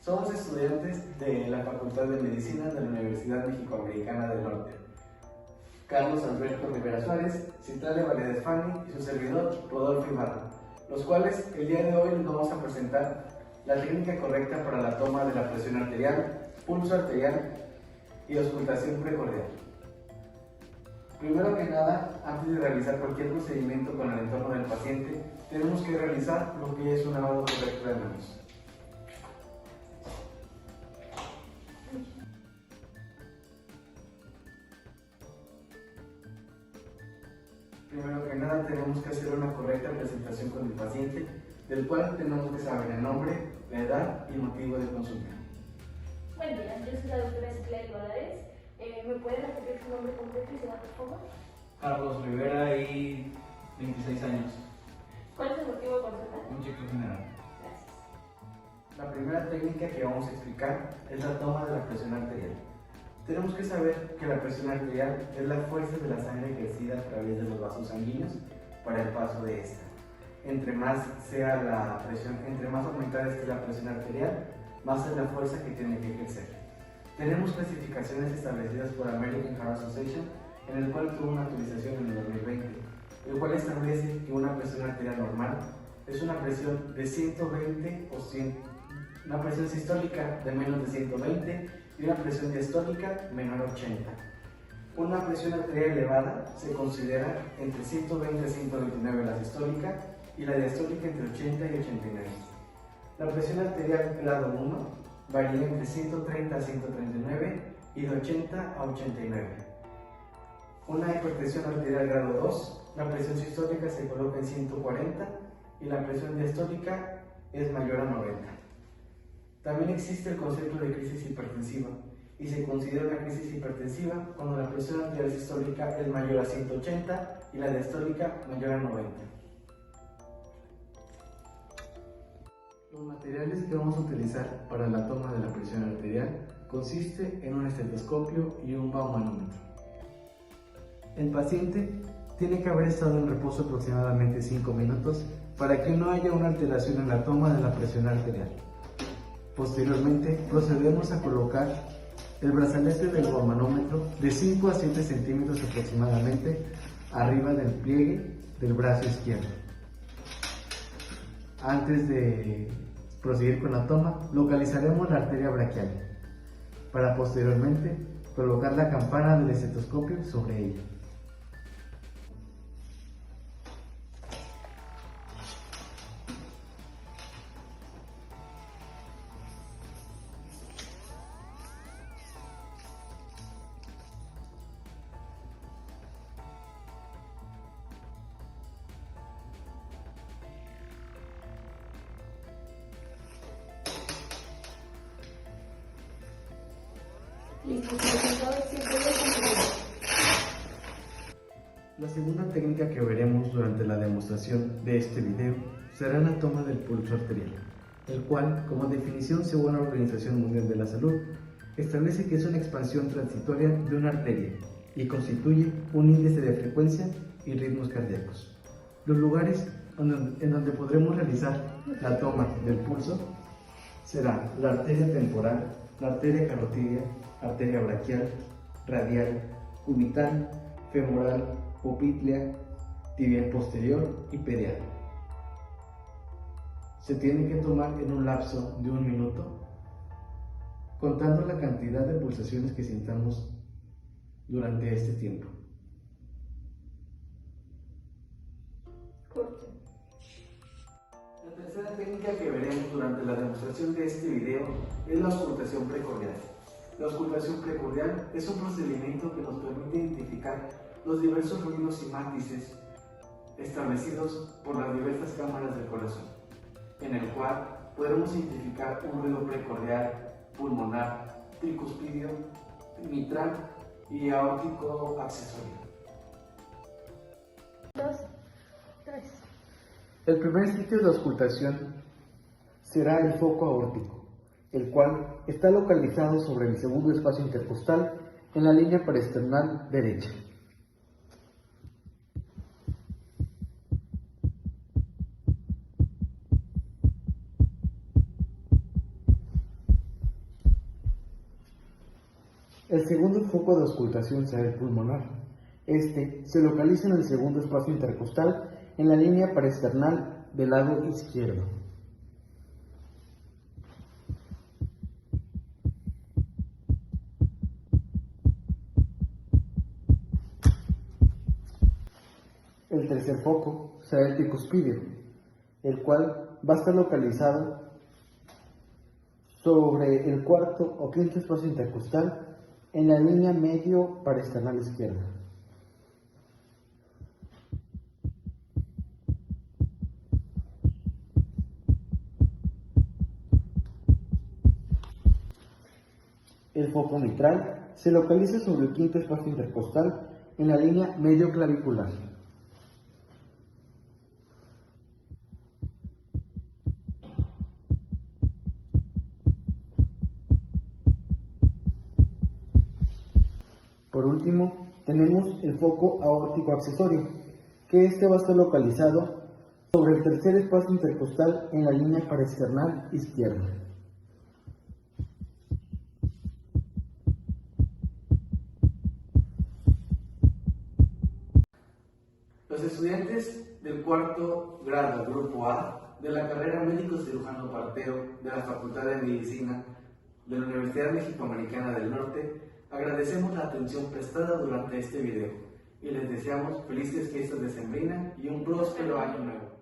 Somos estudiantes de la Facultad de Medicina de la Universidad Mexicoamericana del Norte. Carlos Alberto Rivera Suárez, Citlali Valadez Fanny y su servidor Rodolfo Ibarra, los cuales el día de hoy les vamos a presentar la técnica correcta para la toma de la presión arterial, pulso arterial y auscultación precordial. Primero que nada, antes de realizar cualquier procedimiento con el entorno del paciente, tenemos que realizar lo que es un lavado correcto de manos. Primero que nada, tenemos que hacer una correcta presentación con el paciente, del cual tenemos que saber el nombre, la edad y motivo de consulta. Buen día, yo soy la doctora Citlali Valadez. ¿Me puede repetir su nombre completo y su edad, por favor? Carlos Rivera y 26 años. ¿Cuál es el motivo de consulta? Un chequeo general. Gracias. La primera técnica que vamos a explicar es la toma de la presión arterial. Tenemos que saber que la presión arterial es la fuerza de la sangre ejercida a través de los vasos sanguíneos para el paso de esta. Entre más sea la presión, entre más aumentada esté la presión arterial, más es la fuerza que tiene que ejercer. Tenemos clasificaciones establecidas por American Heart Association, en el cual tuvo una actualización en el 2020, el cual establece que una presión arterial normal es una presión de 120 o 100, una presión sistólica de menos de 120 y una presión diastólica menor a 80. Una presión arterial elevada se considera entre 120 a 129 la sistólica y la diastólica entre 80 y 89. La presión arterial grado 1 varía entre 130 a 139 y de 80 a 89. Una hipertensión arterial grado 2, la presión sistólica se coloca en 140 y la presión diastólica es mayor a 90. También existe el concepto de crisis hipertensiva y se considera una crisis hipertensiva cuando la presión arterial sistólica es mayor a 180 y la diastólica mayor a 90. Los materiales que vamos a utilizar para la toma de la presión arterial consiste en un estetoscopio y un baumanómetro. El paciente tiene que haber estado en reposo aproximadamente 5 minutos para que no haya una alteración en la toma de la presión arterial. Posteriormente, procedemos a colocar el brazalete del baumanómetro de 5 a 7 centímetros aproximadamente arriba del pliegue del brazo izquierdo. Antes de proseguir con la toma, localizaremos la arteria braquial para posteriormente colocar la campana del estetoscopio sobre ella. Listo, resultado siempre La segunda técnica que veremos durante la demostración de este video será la toma del pulso arterial, el cual, como definición según la Organización Mundial de la Salud, establece que es una expansión transitoria de una arteria y constituye un índice de frecuencia y ritmos cardíacos. Los lugares en donde podremos realizar la toma del pulso será la arteria temporal, la arteria carotidia, arteria braquial, radial, cubital, femoral, popltea, tibial posterior y pedial. Se tiene que tomar en un lapso de 1 minuto, contando la cantidad de pulsaciones que sintamos durante este tiempo. corto. La tercera técnica que veremos durante la demostración de este video es la auscultación precordial. La auscultación precordial es un procedimiento que nos permite identificar los diversos ruidos y matices establecidos por las diversas cámaras del corazón, en el cual podremos identificar un ruido precordial, pulmonar, tricuspidio, mitral y aórtico accesorio. 2, 3. El primer sitio de auscultación será el foco aórtico, el cual está localizado sobre el segundo espacio intercostal en la línea parasternal derecha. El segundo foco de auscultación será el pulmonar. Este se localiza en el segundo espacio intercostal en la línea paraesternal del lado izquierdo. El tercer foco será el tricuspidio, el cual va a estar localizado sobre el cuarto o quinto espacio intercostal en la línea medio paraesternal izquierda. El foco mitral se localiza sobre el quinto espacio intercostal en la línea medio clavicular. Por último, tenemos el foco aórtico accesorio, que este va a estar localizado sobre el tercer espacio intercostal en la línea paraesternal izquierda. Los estudiantes del cuarto grado, Grupo A, de la carrera Médico Cirujano Partero de la Facultad de Medicina de la Universidad Mexicoamericana del Norte, agradecemos la atención prestada durante este video y les deseamos felices fiestas decembrinas y un próspero año nuevo.